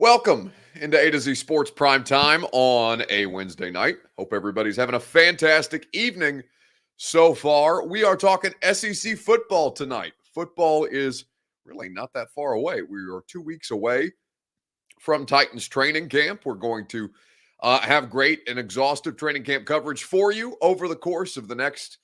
Welcome into A to Z Sports Prime Time on a Wednesday night. Hope everybody's having a fantastic evening so far. We are talking SEC football tonight. Football is really not that far away. We are 2 weeks away from Titans training camp. We're going to have great and exhaustive training camp coverage for you over the course of the next,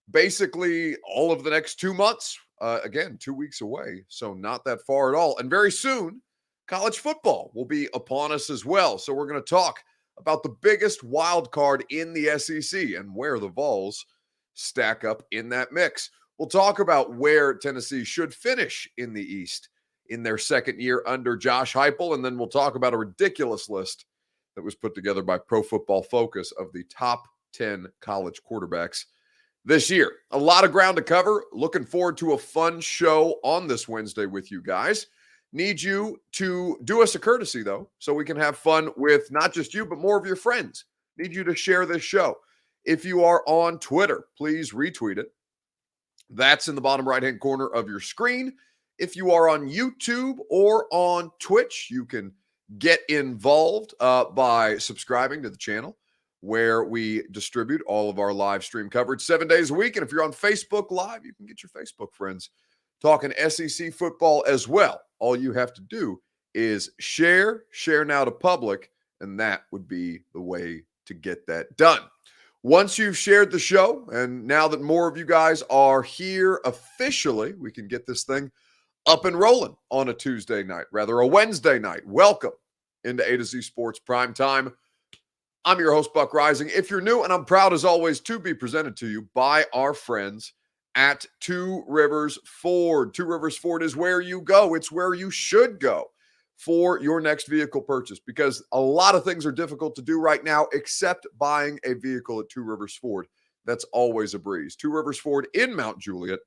basically all of the next 2 months. Again, 2 weeks away, so not that far at all. And very soon, college football will be upon us as well. So we're going to talk about the biggest wild card in the SEC and where the Vols stack up in that mix. We'll talk about where Tennessee should finish in the East in their second year under Josh Heupel, and then we'll talk about a ridiculous list that was put together by Pro Football Focus of the top 10 college quarterbacks this year. A lot of ground to cover. Looking forward to a fun show on this Wednesday with you guys. Need you to do us a courtesy, though, so we can have fun with not just you, but more of your friends. Need you to share this show. If you are on Twitter, please retweet it. That's in the bottom right-hand corner of your screen. If you are on YouTube or on Twitch, you can get involved by subscribing to the channel where we distribute all of our live stream coverage 7 days a week. And if you're on Facebook Live, you can get your Facebook friends talking SEC football as well. All you have to do is share now to public, and that would be the way to get that done. Once you've shared the show, and now that more of you guys are here officially, we can get this thing up and rolling on a Tuesday night, rather a Wednesday night. Welcome into A to Z Sports Prime Time. I'm your host, Buck Rising. If you're new, and I'm proud as always to be presented to you by our friends at Two Rivers Ford. Two Rivers Ford is where you go. It's where you should go for your next vehicle purchase, because a lot of things are difficult to do right now except buying a vehicle at Two Rivers Ford. That's always a breeze. Two Rivers Ford in Mount Juliet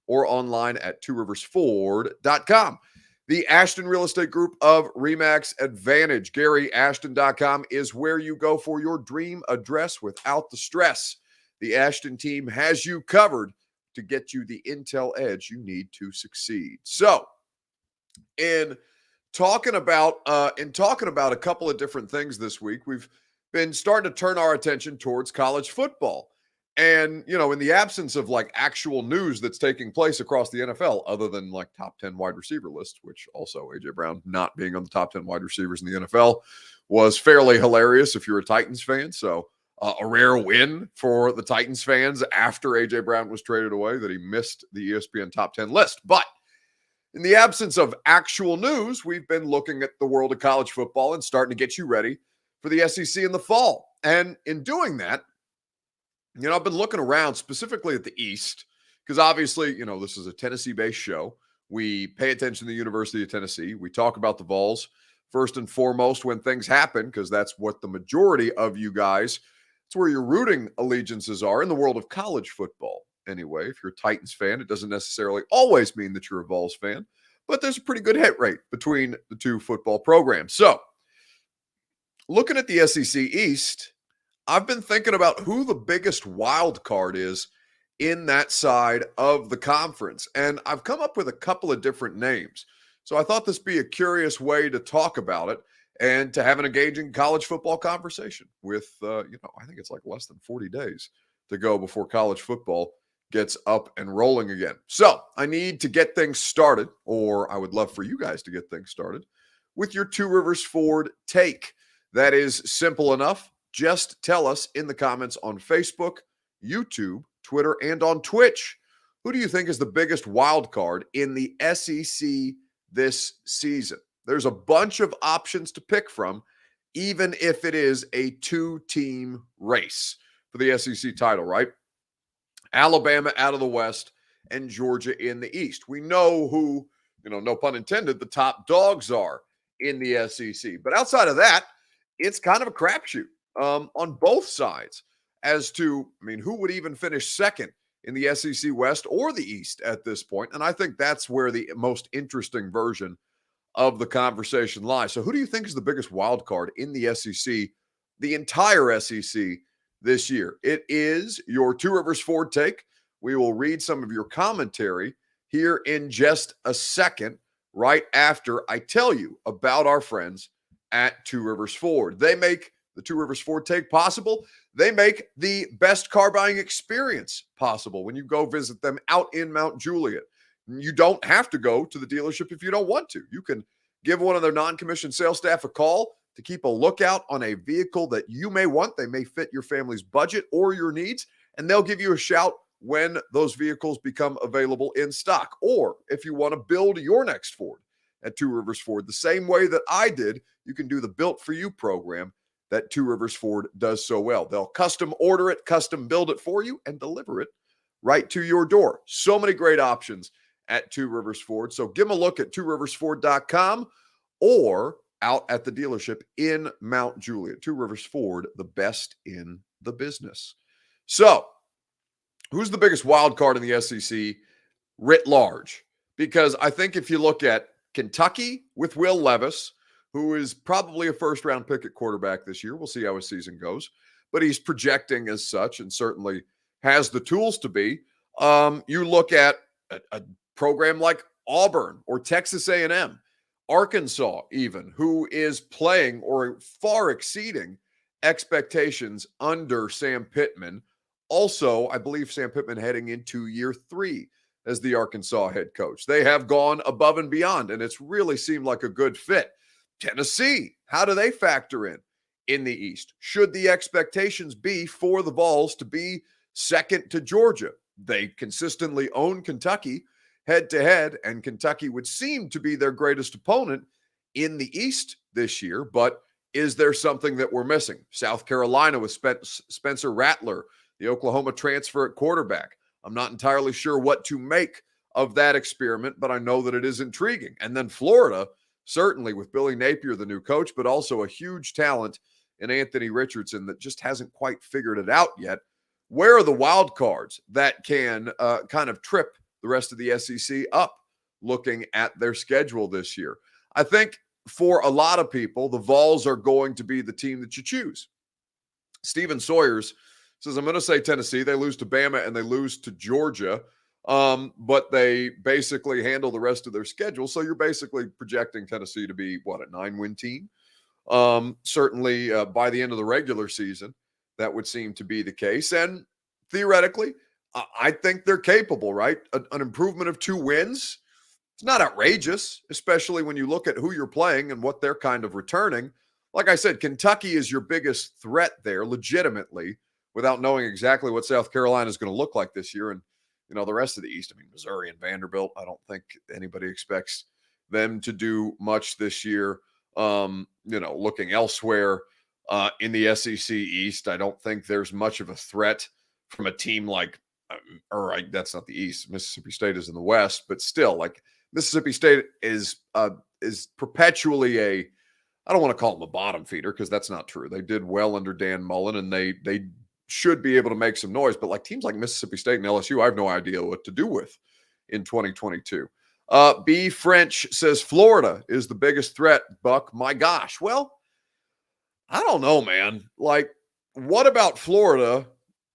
or online at tworiversford.com. The Ashton Real Estate Group of RE/MAX Advantage. GaryAshton.com is where you go for your dream address without the stress. The Ashton team has you covered to get you the intel edge you need to succeed. So, in talking about a couple of different things this week, we've been starting to turn our attention towards college football. And, in the absence of like actual news that's taking place across the NFL, other than like top 10 wide receiver lists, which also A.J. Brown not being on the top 10 wide receivers in the NFL was fairly hilarious if you're a Titans fan. So, a rare win for the Titans fans after A.J. Brown was traded away that he missed the ESPN top 10 list. But in the absence of actual news, we've been looking at the world of college football and starting to get you ready for the SEC in the fall. And in doing that, I've been looking around specifically at the East because obviously, this is a Tennessee-based show. We pay attention to the University of Tennessee. We talk about the Vols first and foremost when things happen, because that's what the majority of you guys, it's where your rooting allegiances are in the world of college football. Anyway, if you're a Titans fan, it doesn't necessarily always mean that you're a Vols fan, but there's a pretty good hit rate between the two football programs. So, looking at the SEC East, I've been thinking about who the biggest wild card is in that side of the conference, and I've come up with a couple of different names. So I thought this would be a curious way to talk about it and to have an engaging college football conversation with, I think it's like less than 40 days to go before college football gets up and rolling again. So I need to get things started, or I would love for you guys to get things started with your Two Rivers Ford take. That is simple enough. Just tell us in the comments on Facebook, YouTube, Twitter, and on Twitch, who do you think is the biggest wild card in the SEC this season? There's a bunch of options to pick from, even if it is a two-team race for the SEC title, right? Alabama out of the West and Georgia in the East. We know who, no pun intended, the top dogs are in the SEC. But outside of that, it's kind of a crapshoot on both sides as to, who would even finish second in the SEC West or the East at this point. And I think that's where the most interesting version of the conversation lies. So who do you think is the biggest wild card in the SEC, the entire SEC this year? It is your Two Rivers Ford take. We will read some of your commentary here in just a second, right after I tell you about our friends at Two Rivers Ford. They make the Two Rivers Ford take possible. They make the best car buying experience possible when you go visit them out in Mount Juliet. You don't have to go to the dealership if you don't want to. You can give one of their non-commissioned sales staff a call to keep a lookout on a vehicle that you may want. They may fit your family's budget or your needs, and they'll give you a shout when those vehicles become available in stock. Or if you want to build your next Ford at Two Rivers Ford, the same way that I did, you can do the Built For You program that Two Rivers Ford does so well. They'll custom order it, custom build it for you, and deliver it right to your door. So many great options at Two Rivers Ford. So give them a look at tworiversford.com or out at the dealership in Mount Juliet. Two Rivers Ford, the best in the business. So, who's the biggest wild card in the SEC writ large? Because I think if you look at Kentucky with Will Levis, who is probably a first-round pick at quarterback this year. We'll see how his season goes. But he's projecting as such and certainly has the tools to be. You look at a program like Auburn or Texas A&M, Arkansas even, who is playing or far exceeding expectations under Sam Pittman. Also, I believe Sam Pittman heading into year 3 as the Arkansas head coach. They have gone above and beyond, and it's really seemed like a good fit. Tennessee, how do they factor in the East? Should the expectations be for the Vols to be second to Georgia? They consistently own Kentucky head-to-head, and Kentucky would seem to be their greatest opponent in the East this year, but is there something that we're missing? South Carolina with Spencer Rattler, the Oklahoma transfer at quarterback. I'm not entirely sure what to make of that experiment, but I know that it is intriguing. And then Florida, certainly with Billy Napier, the new coach, but also a huge talent in Anthony Richardson that just hasn't quite figured it out yet. Where are the wild cards that can kind of trip the rest of the SEC up looking at their schedule this year? I think for a lot of people, the Vols are going to be the team that you choose. Stephen Sawyers says, I'm going to say Tennessee. They lose to Bama and they lose to Georgia, but they basically handle the rest of their schedule. So you're basically projecting Tennessee to be, what, a 9-win team? Certainly by the end of the regular season, that would seem to be the case. And theoretically, I think they're capable, right? An improvement of 2 wins. It's not outrageous, especially when you look at who you're playing and what they're kind of returning. Like I said, Kentucky is your biggest threat there, legitimately, without knowing exactly what South Carolina is going to look like this year. And, you know, the rest of the East, I mean, Missouri and Vanderbilt, I don't think anybody expects them to do much this year. Looking elsewhere in the SEC East, I don't think there's much of a threat from a team like, that's not the East. Mississippi State is in the West, but still, like, Mississippi State is perpetually I don't want to call them a bottom feeder because that's not true. They did well under Dan Mullen, and they should be able to make some noise. But like teams like Mississippi State and LSU, I have no idea what to do with in 2022. B. French says Florida is the biggest threat, Buck. My gosh. Well, I don't know, man. Like, what about Florida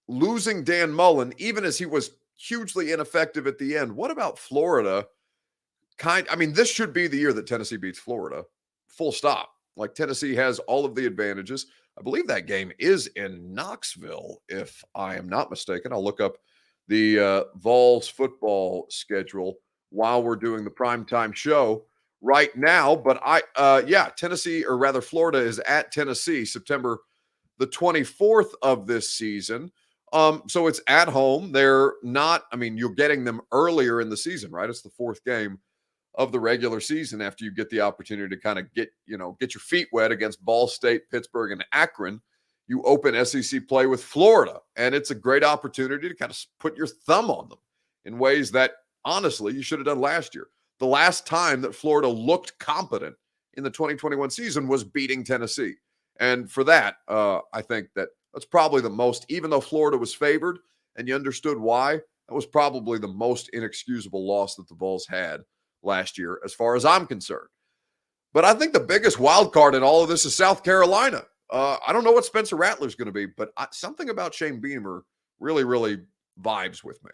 losing Dan Mullen, even as he was hugely ineffective at the end? What about Florida? This should be the year that Tennessee beats Florida. Full stop. Like, Tennessee has all of the advantages. I believe that game is in Knoxville, if I am not mistaken. I'll look up the Vols football schedule while we're doing the primetime show right now. But Tennessee, or rather Florida, is at Tennessee September the 24th of this season. So it's at home. They're not, you're getting them earlier in the season, right? It's the 4th game of the regular season after you get the opportunity to kind of get your feet wet against Ball State, Pittsburgh, and Akron. You open SEC play with Florida, and it's a great opportunity to kind of put your thumb on them in ways that, honestly, you should have done last year. The last time that Florida looked competent in the 2021 season was beating Tennessee. And for that, I think that's probably the most, even though Florida was favored and you understood why, that was probably the most inexcusable loss that the Vols had last year, as far as I'm concerned. But I think the biggest wild card in all of this is South Carolina. I don't know what Spencer Rattler's going to be, but something about Shane Beamer really, really vibes with me.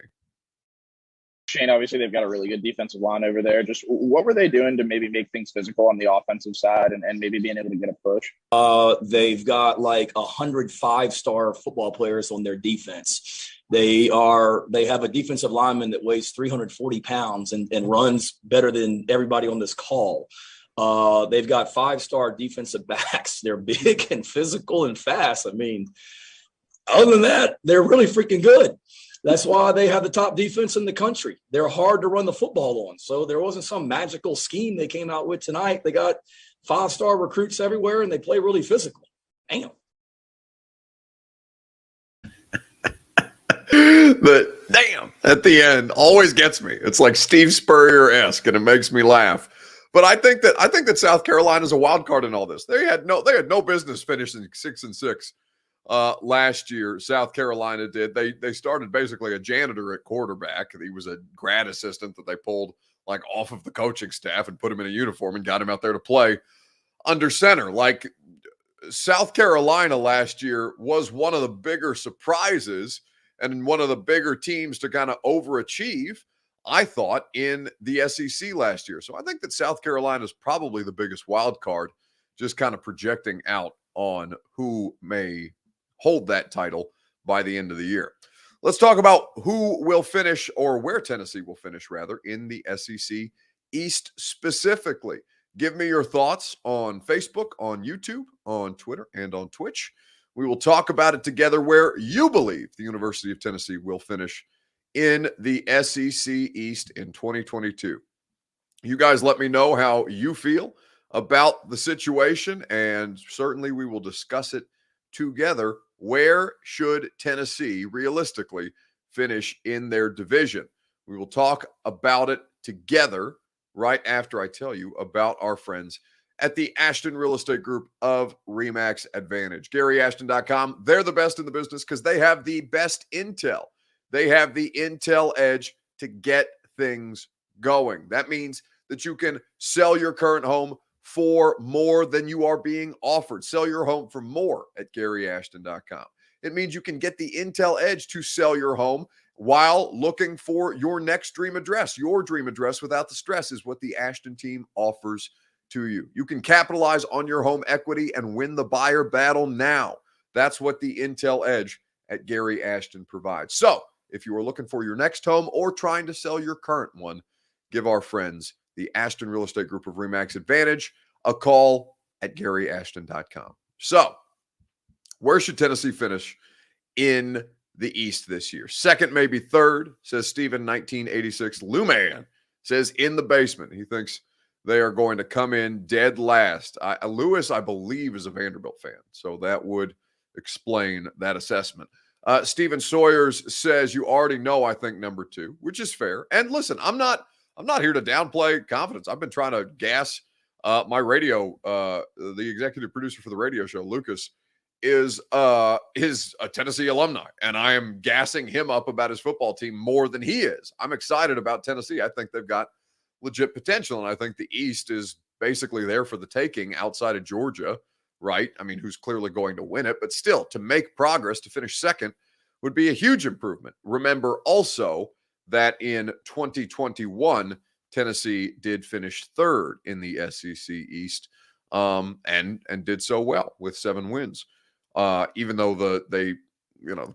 Shane, obviously they've got a really good defensive line over there. Just what were they doing to maybe make things physical on the offensive side and maybe being able to get a push? They've got like 105-star football players on their defense. They have a defensive lineman that weighs 340 pounds and runs better than everybody on this call. They've got 5-star defensive backs. They're big and physical and fast. I mean, other than that, they're really freaking good. That's why they have the top defense in the country. They're hard to run the football on. So there wasn't some magical scheme they came out with tonight. They got 5-star recruits everywhere, and they play really physical. Damn. The damn at the end always gets me. It's like Steve Spurrier-esque, and it makes me laugh. But I think that South Carolina is a wild card in all this. They had no business finishing 6-6. Last year, South Carolina did. They started basically a janitor at quarterback. He was a grad assistant that they pulled like off of the coaching staff and put him in a uniform and got him out there to play under center. Like South Carolina last year was one of the bigger surprises and one of the bigger teams to kind of overachieve, I thought, in the SEC last year. So I think that South Carolina is probably the biggest wild card, just kind of projecting out on who may hold that title by the end of the year. Let's talk about who will finish, or where Tennessee will finish, rather, in the SEC East specifically. Give me your thoughts on Facebook, on YouTube, on Twitter, and on Twitch. We will talk about it together where you believe the University of Tennessee will finish in the SEC East in 2022. You guys let me know how you feel about the situation, and certainly we will discuss it together. Where should Tennessee realistically finish in their division? We will talk about it together right after I tell you about our friends at the Ashton Real Estate Group of RE/MAX Advantage. GaryAshton.com. They're the best in the business because they have the best intel. They have the intel edge to get things going. That means that you can sell your current home for more than you are being offered. Sell your home for more at GaryAshton.com. It means you can get the intel edge to sell your home while looking for your next dream address. Your dream address without the stress is what the Ashton team offers to you. You can capitalize on your home equity and win the buyer battle now. That's what the intel edge at Gary Ashton provides. So if you are looking for your next home or trying to sell your current one, give our friends, the Ashton Real Estate Group of RE/MAX Advantage, a call at GaryAshton.com. So, where should Tennessee finish in the East this year? Second, maybe third, says Steven 1986. Luman says in the basement. He thinks they are going to come in dead last. Lewis, I believe, is a Vanderbilt fan, so that would explain that assessment. Stephen Sawyers says you already know, I think, number 2, which is fair. And listen, I'm not here to downplay confidence. I've been trying to gas my radio. The executive producer for the radio show, Lucas, is a Tennessee alumni, and I am gassing him up about his football team more than he is. I'm excited about Tennessee. I think they've got legit potential, and I think the East is basically there for the taking outside of Georgia, right? I mean, who's clearly going to win it, but still, to make progress, to finish second would be a huge improvement. Remember also that in 2021, Tennessee did finish third in the SEC East, and did so well with 7 wins. Even though the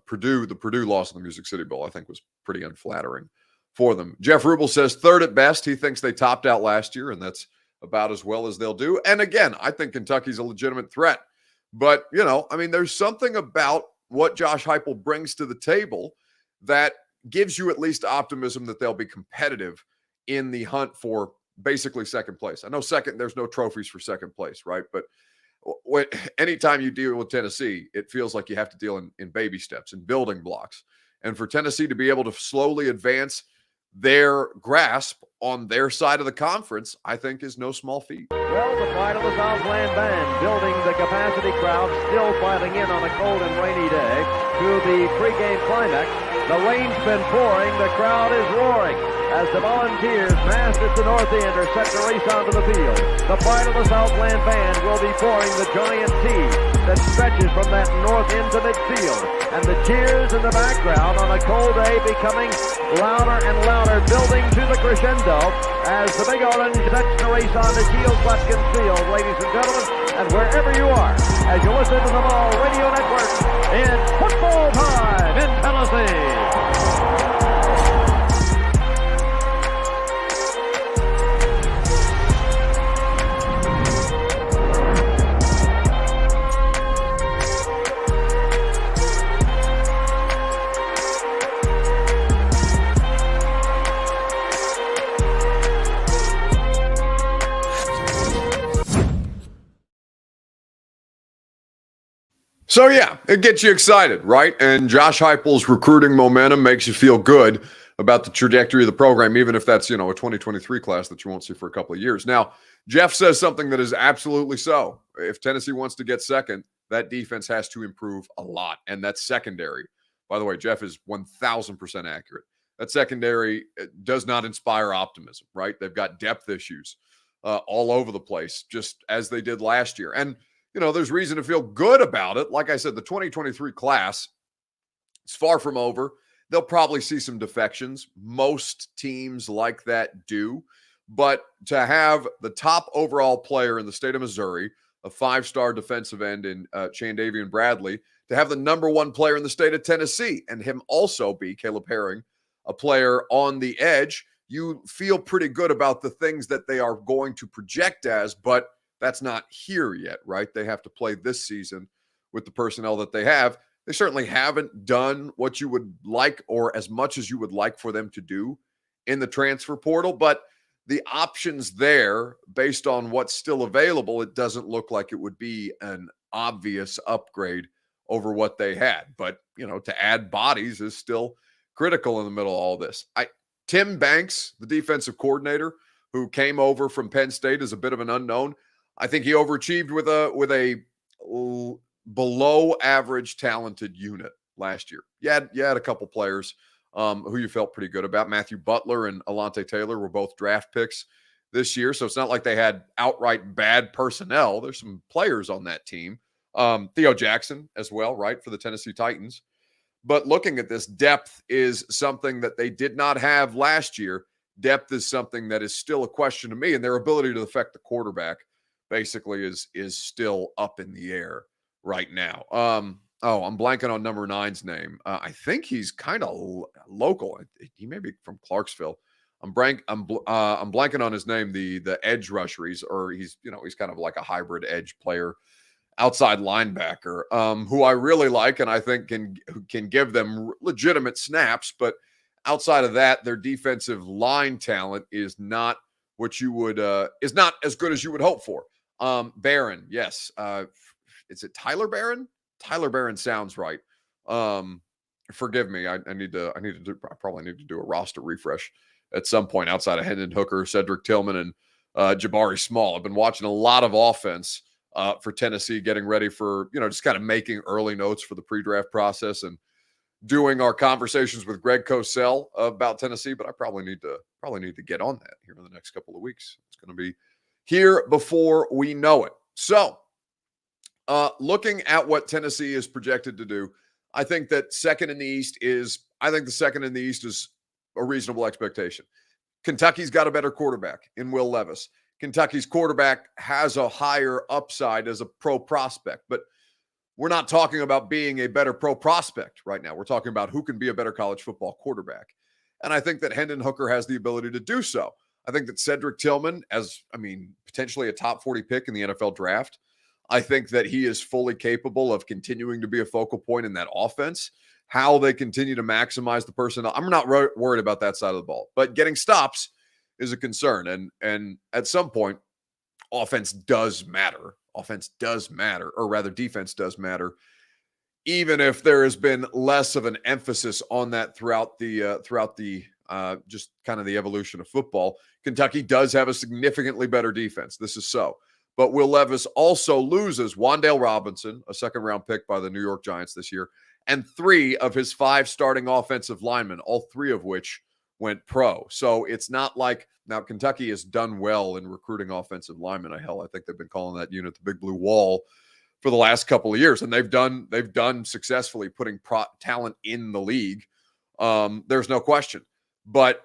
Purdue loss in the Music City Bowl, I think, was pretty unflattering for them. Jeff Rubel says third at best. He thinks they topped out last year, and that's about as well as they'll do. And again, I think Kentucky's a legitimate threat. But, there's something about what Josh Heupel brings to the table that gives you at least optimism that they'll be competitive in the hunt for basically second place. I know there's no trophies for second place, right? But anytime you deal with Tennessee, it feels like you have to deal in baby steps and building blocks. And for Tennessee to be able to slowly advance their grasp on their side of the conference, I think is no small feat. Well, the fight of the Southland Band, building the capacity crowd, still filing in on a cold and rainy day to the pregame climax The rain's been pouring. The crowd is roaring as the Volunteers, massed at the north end, are set to race onto the field. The Pride of the Southland Band will be pouring the giant T that stretches from that north end to midfield. And the cheers in the background on a cold day becoming louder and louder, building to the crescendo as the Big Orange sets to race on to Shields Watkins Field, ladies and gentlemen, and wherever you are, as you listen to the Vol Radio Network, it's football time in Tennessee. So, yeah, it gets you excited, right? And Josh Heupel's recruiting momentum makes you feel good about the trajectory of the program, even if that's, a 2023 class that you won't see for a couple of years. Now, Jeff says something that is absolutely so. If Tennessee wants to get second, that defense has to improve a lot, and that's secondary. By the way, Jeff is 1,000% accurate. That secondary does not inspire optimism, right? They've got depth issues all over the place, just as they did last year. And there's reason to feel good about it. Like I said, the 2023 class is far from over. They'll probably see some defections. Most teams like that do. But to have the top overall player in the state of Missouri, a 5-star defensive end in Chandavian Bradley, to have the number one player in the state of Tennessee, and him also be, Caleb Herring, a player on the edge, you feel pretty good about the things that they are going to project as, but that's not here yet, right? They have to play this season with the personnel that they have. They certainly haven't done what you would like or as much as you would like for them to do in the transfer portal, but the options there, based on what's still available, it doesn't look like it would be an obvious upgrade over what they had. But, to add bodies is still critical in the middle of all this. Tim Banks, the defensive coordinator, who came over from Penn State as a bit of an unknown, I think he overachieved with a below average talented unit last year. You had a couple players who you felt pretty good about. Matthew Butler and Alante Taylor were both draft picks this year, so it's not like they had outright bad personnel. There's some players on that team. Theo Jackson as well, right, for the Tennessee Titans. But looking at this, depth is something that they did not have last year. Depth is something that is still a question to me, and their ability to affect the quarterback basically is still up in the air right now. I'm blanking on number 9's name. I think he's kind of local. He may be from Clarksville. I'm blanking on his name. The edge rusher. He's kind of like a hybrid edge player, outside linebacker, who I really like and I think can give them legitimate snaps. But outside of that, their defensive line talent is not what you would is not as good as you would hope for. Barron, yes. Is it Tyler Barron? Tyler Barron sounds right. Forgive me. I probably need to do a roster refresh at some point outside of Hendon Hooker, Cedric Tillman, and Jabari Small. I've been watching a lot of offense for Tennessee, getting ready for, just kind of making early notes for the pre-draft process and doing our conversations with Greg Cosell about Tennessee, but I probably need to get on that here in the next couple of weeks. It's going to be here before we know it. So, looking at what Tennessee is projected to do, I think that the second in the East is a reasonable expectation. Kentucky's got a better quarterback in Will Levis. Kentucky's quarterback has a higher upside as a pro prospect, but we're not talking about being a better pro prospect right now. We're talking about who can be a better college football quarterback. And I think that Hendon Hooker has the ability to do so. I think that Cedric Tillman, potentially a top 40 pick in the NFL draft, I think that he is fully capable of continuing to be a focal point in that offense. How they continue to maximize the personnel, I'm not worried about that side of the ball. But getting stops is a concern. And at some point, offense does matter. Defense does matter, even if there has been less of an emphasis on that throughout the just kind of the evolution of football. Kentucky does have a significantly better defense. This is so. But Will Levis also loses Wan'Dale Robinson, a second-round pick by the New York Giants this year, and 3 of his 5 starting offensive linemen, all 3 of which went pro. So it's not like now Kentucky has done well in recruiting offensive linemen. Hell, I think they've been calling that unit the Big Blue Wall for the last couple of years, and they've done successfully putting talent in the league. There's no question, but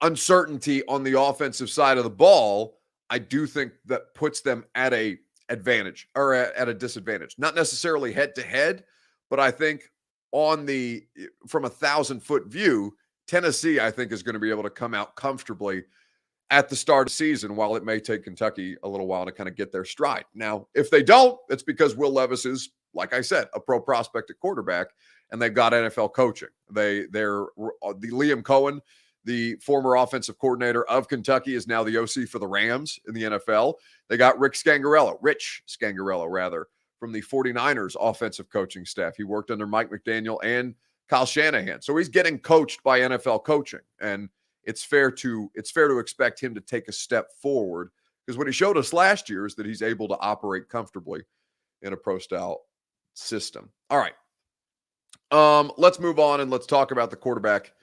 uncertainty on the offensive side of the ball, I do think that puts them at a advantage or at a disadvantage. Not necessarily head to head, but I think from 1,000-foot view, Tennessee, I think, is going to be able to come out comfortably at the start of the season, while it may take Kentucky a little while to kind of get their stride. Now, if they don't, it's because Will Levis is, like I said, a pro prospect at quarterback, and they've got NFL coaching. They're the Liam Cohen, the former offensive coordinator of Kentucky, is now the OC for the Rams in the NFL. They got Rich Scangarello, rather, from the 49ers offensive coaching staff. He worked under Mike McDaniel and Kyle Shanahan. So he's getting coached by NFL coaching, and it's fair to expect him to take a step forward, because what he showed us last year is that he's able to operate comfortably in a pro-style system. All right. Let's move on and let's talk about the quarterback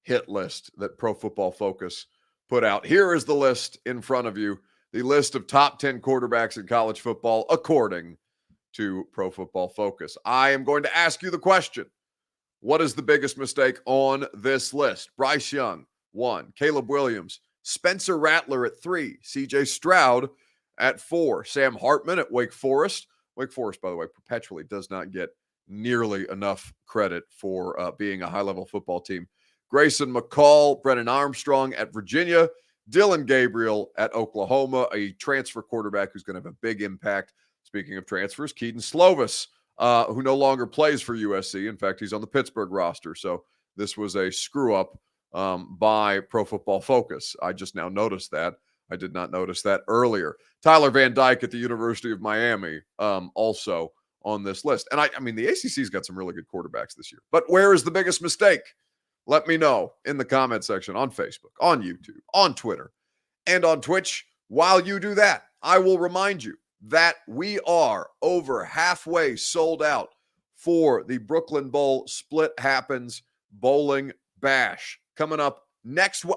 hit list that Pro Football Focus put out. Here is the list in front of you, the list of top 10 quarterbacks in college football according to Pro Football Focus. I am going to ask you the question: what is the biggest mistake on this list? Bryce Young, 1. Caleb Williams. Spencer Rattler at 3. CJ Stroud at 4. Sam Hartman at Wake Forest. Wake Forest, by the way, perpetually does not get nearly enough credit for being a high-level football team. Grayson McCall, Brennan Armstrong at Virginia. Dylan Gabriel at Oklahoma, a transfer quarterback who's going to have a big impact. Speaking of transfers, Keaton Slovis, who no longer plays for USC. In fact, he's on the Pittsburgh roster. So this was a screw-up by Pro Football Focus. I just now noticed that. I did not notice that earlier. Tyler Van Dyke at the University of Miami, also on this list. And I mean, the ACC's got some really good quarterbacks this year. But where is the biggest mistake? Let me know in the comment section on Facebook, on YouTube, on Twitter, and on Twitch. While you do that, I will remind you that we are over halfway sold out for the Brooklyn Bowl Split Happens Bowling Bash. Coming up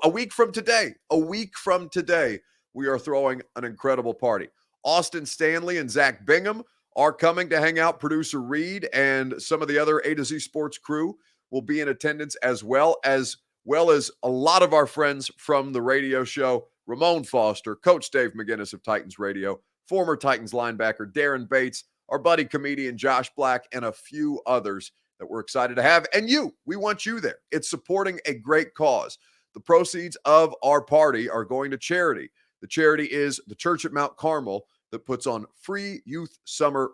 a week from today, we are throwing an incredible party. Austin Stanley and Zach Bingham are coming to hang out. Producer Reed and some of the other A to Z Sports crew will be in attendance, as well as a lot of our friends from the radio show. Ramon Foster, Coach Dave McGinnis of Titans Radio, former Titans linebacker Darren Bates, our buddy comedian Josh Black, and a few others that we're excited to have. And we want you there. It's supporting a great cause. The proceeds of our party are going to charity. The charity is the Church at Mount Carmel, that puts on free youth summer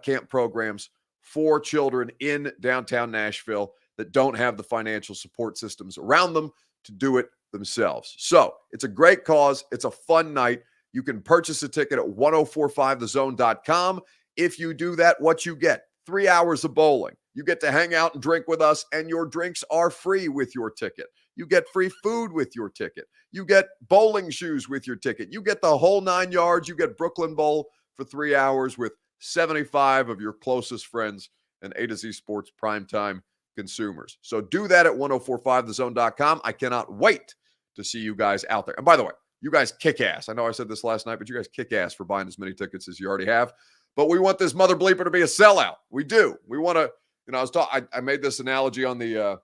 camp programs for children in downtown Nashville that don't have the financial support systems around them to do it themselves. So it's a great cause. It's a fun night. You can purchase a ticket at 1045thezone.com. If you do that, what you get? 3 hours of bowling. You get to hang out and drink with us, and your drinks are free with your ticket. You get free food with your ticket. You get bowling shoes with your ticket. You get the whole 9 yards. You get Brooklyn Bowl for 3 hours with 75 of your closest friends and A to Z Sports primetime consumers. So do that at 1045thezone.com. I cannot wait to see you guys out there. And by the way, you guys kick ass. I know I said this last night, but you guys kick ass for buying as many tickets as you already have. But we want this mother bleeper to be a sellout. We do. We want to, I made this analogy on the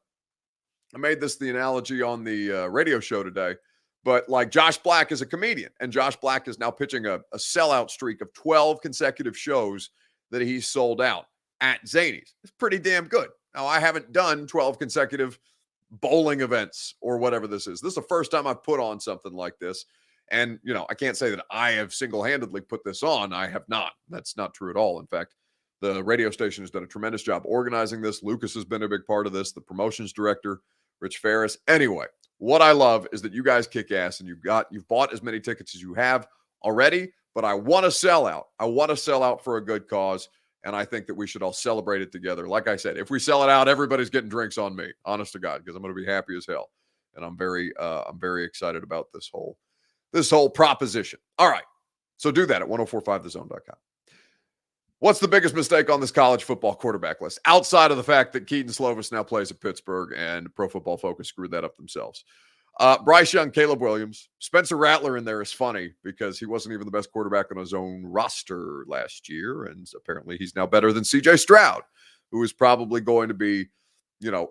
radio show today. But like Josh Black is a comedian, and Josh Black is now pitching a sellout streak of 12 consecutive shows that he's sold out at Zanies. It's pretty damn good. Now, I haven't done 12 consecutive bowling events or whatever this is. This is the first time I've put on something like this. And, I can't say that I have single-handedly put this on. I have not. That's not true at all. In fact, the radio station has done a tremendous job organizing this. Lucas has been a big part of this, the promotions director, Rich Ferris. Anyway, what I love is that you guys kick ass, and you've bought as many tickets as you have already, but I want to sell out. I want to sell out for a good cause, and I think that we should all celebrate it together. Like I said, if we sell it out, everybody's getting drinks on me, honest to God, because I'm going to be happy as hell. And I'm very excited about this whole proposition. All right. So do that at 1045thezone.com. What's the biggest mistake on this college football quarterback list? Outside of the fact that Keaton Slovis now plays at Pittsburgh and Pro Football Focus screwed that up themselves. Bryce Young, Caleb Williams, Spencer Rattler in there is funny because he wasn't even the best quarterback on his own roster last year. And apparently he's now better than CJ Stroud, who is probably going to be,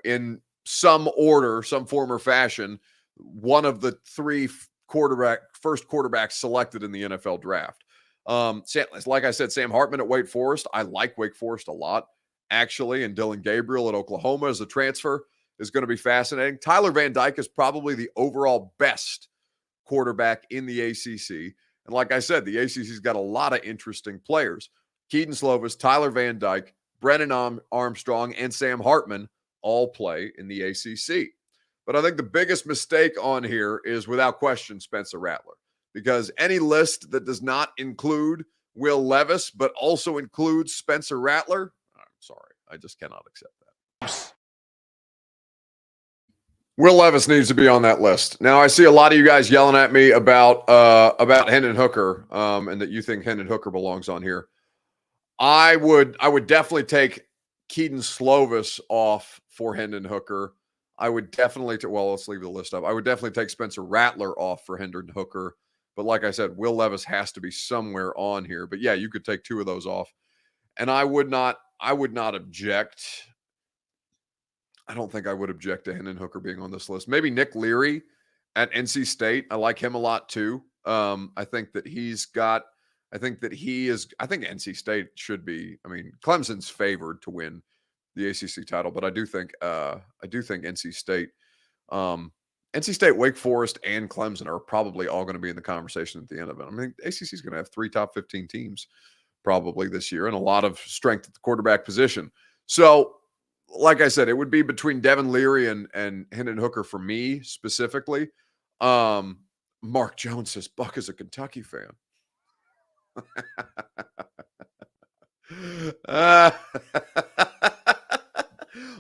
in some order, some form or fashion, one of the three first quarterbacks selected in the NFL draft. Like I said, Sam Hartman at Wake Forest. I like Wake Forest a lot, actually. And Dylan Gabriel at Oklahoma as a transfer is going to be fascinating. Tyler Van Dyke is probably the overall best quarterback in the ACC. And like I said, the ACC's got a lot of interesting players. Keaton Slovis, Tyler Van Dyke, Brennan Armstrong, and Sam Hartman all play in the ACC. But I think the biggest mistake on here is, without question, Spencer Rattler. Because any list that does not include Will Levis, but also includes Spencer Rattler, I'm sorry, I just cannot accept that. Will Levis needs to be on that list. Now, I see a lot of you guys yelling at me about Hendon Hooker, and that you think Hendon Hooker belongs on here. I would definitely take Keaton Slovis off for Hendon Hooker. I would definitely let's leave the list up. I would definitely take Spencer Rattler off for Hendon Hooker. But like I said, Will Levis has to be somewhere on here. But yeah, you could take two of those off. And I would not object. I don't think I would object to Hendon Hooker being on this list. Maybe Nick Leary at NC State. I like him a lot too. I think NC State should be, Clemson's favored to win the ACC title, but I do think NC State, Wake Forest, and Clemson are probably all going to be in the conversation at the end of it. ACC is going to have 3 top 15 teams probably this year, and a lot of strength at the quarterback position. So, like I said, it would be between Devin Leary and Hendon Hooker for me specifically. Mark Jones says Buck is a Kentucky fan.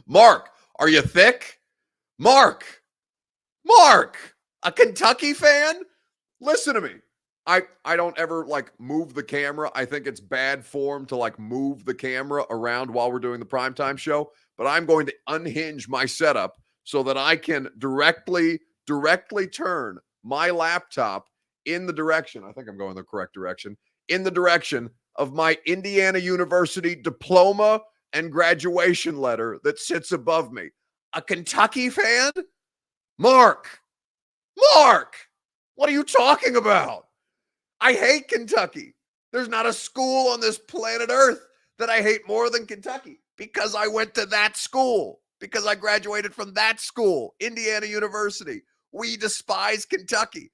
Mark, are you thick? Mark, a Kentucky fan? Listen to me. I don't ever move the camera. I think it's bad form to move the camera around while we're doing the primetime show, but I'm going to unhinge my setup so that I can directly turn my laptop in the direction. I think I'm going the correct direction. In the direction of my Indiana University diploma and graduation letter that sits above me. A Kentucky fan? Mark, what are you talking about? I hate Kentucky. There's not a school on this planet Earth that I hate more than Kentucky because I went to that school, because I graduated from that school, Indiana University. We despise Kentucky.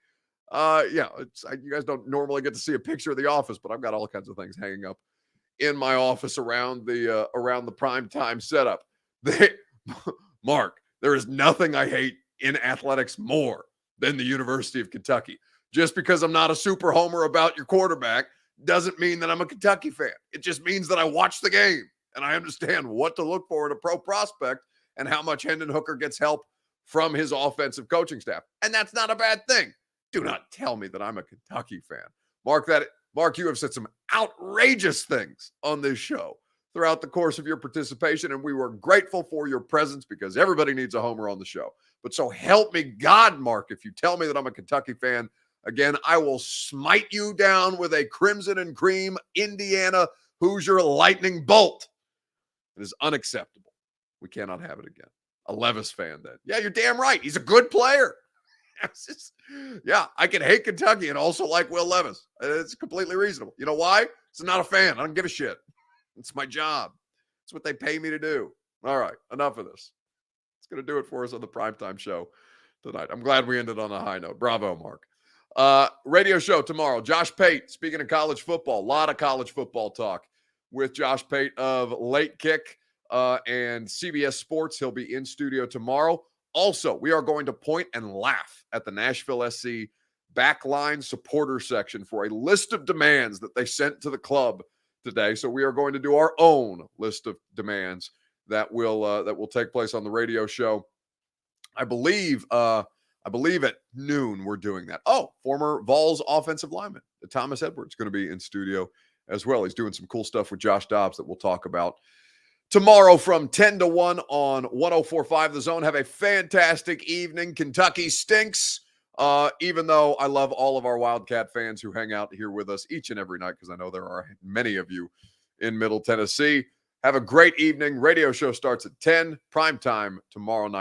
You guys don't normally get to see a picture of the office, but I've got all kinds of things hanging up in my office around the primetime setup. Mark, there is nothing I hate in athletics more than the University of Kentucky. Just because I'm not a super homer about your quarterback doesn't mean that I'm a Kentucky fan. It just means that I watch the game and I understand what to look for in a pro prospect and how much Hendon Hooker gets help from his offensive coaching staff. And that's not a bad thing. Do not tell me that I'm a Kentucky fan. Mark, you have said some outrageous things on this show throughout the course of your participation, and we were grateful for your presence because everybody needs a homer on the show. But so help me God, Mark, if you tell me that I'm a Kentucky fan, again, I will smite you down with a crimson and cream Indiana Hoosier lightning bolt. It is unacceptable. We cannot have it again. A Levis fan then. Yeah, you're damn right. He's a good player. I can hate Kentucky and also like Will Levis. It's completely reasonable. You know why? I'm not a fan. I don't give a shit. It's my job. It's what they pay me to do. All right, enough of this. It's going to do it for us on the primetime show tonight. I'm glad we ended on a high note. Bravo, Mark. Radio show tomorrow. Josh Pate, speaking of college football, a lot of college football talk with Josh Pate of Late Kick and CBS Sports. He'll be in studio tomorrow. Also, we are going to point and laugh at the Nashville SC backline supporter section for a list of demands that they sent to the club today. So we are going to do our own list of demands that will take place on the radio show. I believe at noon we're doing that. Oh, former Vols offensive lineman Thomas Edwards going to be in studio as well. He's doing some cool stuff with Josh Dobbs that we'll talk about tomorrow from 10 to 1 on 104.5 The Zone. Have a fantastic evening. Kentucky stinks, even though I love all of our Wildcat fans who hang out here with us each and every night, because I know there are many of you in Middle Tennessee. Have a great evening. Radio show starts at 10, prime time tomorrow night.